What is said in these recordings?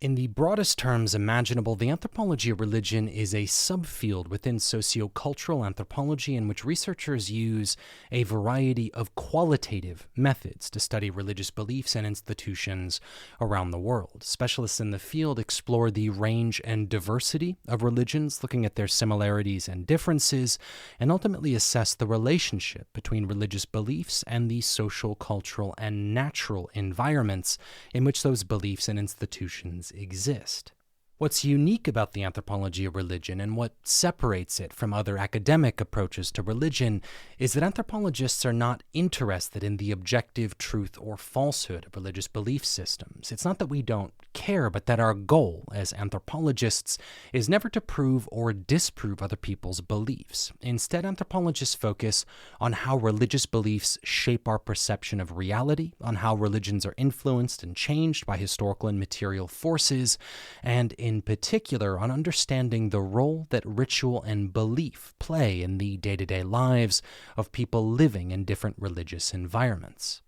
In the broadest terms imaginable, the anthropology of religion is a subfield within sociocultural anthropology in which researchers use a variety of qualitative methods to study religious beliefs and institutions around the world. Specialists in the field explore the range and diversity of religions, looking at their similarities and differences, and ultimately assess the relationship between religious beliefs and the social, cultural, and natural environments in which those beliefs and institutions exist. What's unique about the anthropology of religion and what separates it from other academic approaches to religion is that anthropologists are not interested in the objective truth or falsehood of religious belief systems. It's not that we don't care, but that our goal as anthropologists is never to prove or disprove other people's beliefs. Instead, anthropologists focus on how religious beliefs shape our perception of reality, on how religions are influenced and changed by historical and material forces, and in particular on understanding the role that ritual and belief play in the day-to-day lives of people living in different religious environments.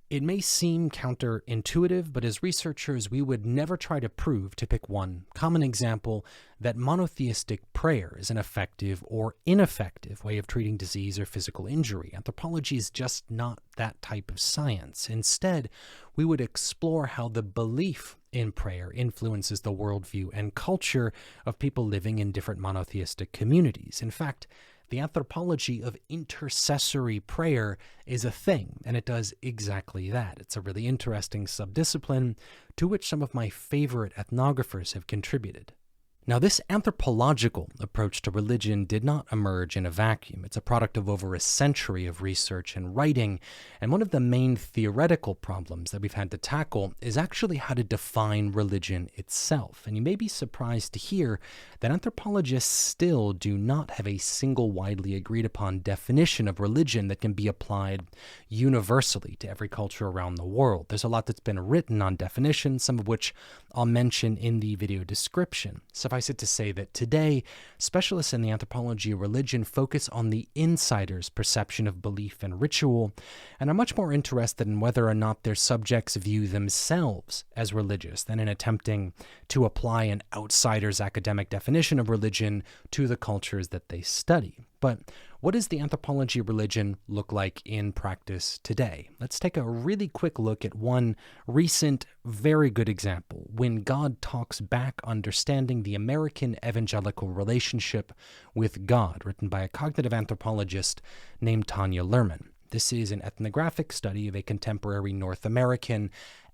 It may seem counterintuitive, but as researchers, we would never try to prove, to pick one common example, that monotheistic prayer is an effective or ineffective way of treating disease or physical injury. Anthropology is just not that type of science. Instead, we would explore how the belief in prayer influences the worldview and culture of people living in different monotheistic communities. In fact, the anthropology of intercessory prayer is a thing, and it does exactly that. It's a really interesting subdiscipline to which some of my favorite ethnographers have contributed. Now, this anthropological approach to religion did not emerge in a vacuum. It's a product of over a century of research and writing, and one of the main theoretical problems that we've had to tackle is actually how to define religion itself. And you may be surprised to hear that anthropologists still do not have a single widely agreed upon definition of religion that can be applied universally to every culture around the world. There's a lot that's been written on definitions, some of which I'll mention in the video description. Suffice it to say that today, specialists in the anthropology of religion focus on the insider's perception of belief and ritual, and are much more interested in whether or not their subjects view themselves as religious than in attempting to apply an outsider's academic definition of religion to the cultures that they study. But what does the anthropology of religion look like in practice today? Let's take a really quick look at one recent, very good example. When God Talks Back, Understanding the American Evangelical Relationship with God, written by a cognitive anthropologist named Tanya Luhrmann. This is an ethnographic study of a contemporary North American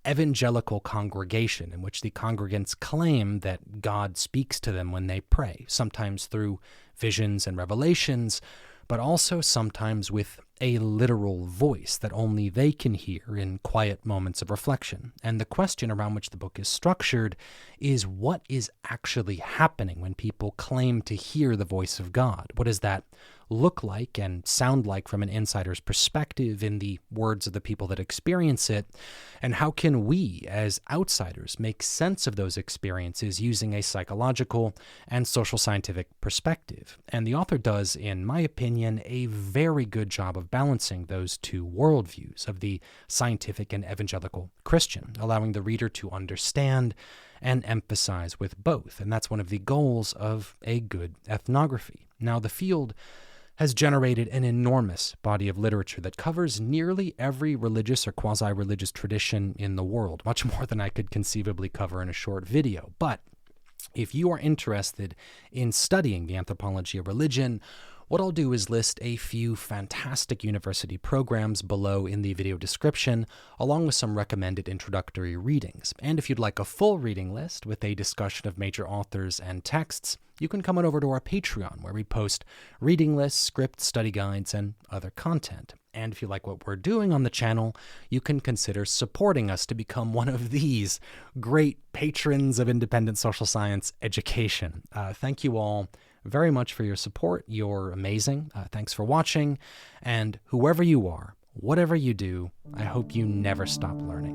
evangelical congregation in which the congregants claim that God speaks to them when they pray, sometimes through visions and revelations, but also sometimes with a literal voice that only they can hear in quiet moments of reflection. And the question around which the book is structured is, what is actually happening when people claim to hear the voice of God? What does that look like and sound like from an insider's perspective in the words of the people that experience it? And how can we, as outsiders, make sense of those experiences using a psychological and social scientific perspective? And the author does, in my opinion, a very good job of balancing those two worldviews of the scientific and evangelical Christian, allowing the reader to understand and emphasize with both. And that's one of the goals of a good ethnography. Now, the field has generated an enormous body of literature that covers nearly every religious or quasi-religious tradition in the world, much more than I could conceivably cover in a short video. But if you are interested in studying the anthropology of religion, what I'll do is list a few fantastic university programs below in the video description, along with some recommended introductory readings. And if you'd like a full reading list with a discussion of major authors and texts, you can come on over to our Patreon, where we post reading lists, scripts, study guides, and other content. And if you like what we're doing on the channel, you can consider supporting us to become one of these great patrons of independent social science education. Thank you all very much for your support. You're amazing. Thanks for watching. And whoever you are, whatever you do, I hope you never stop learning.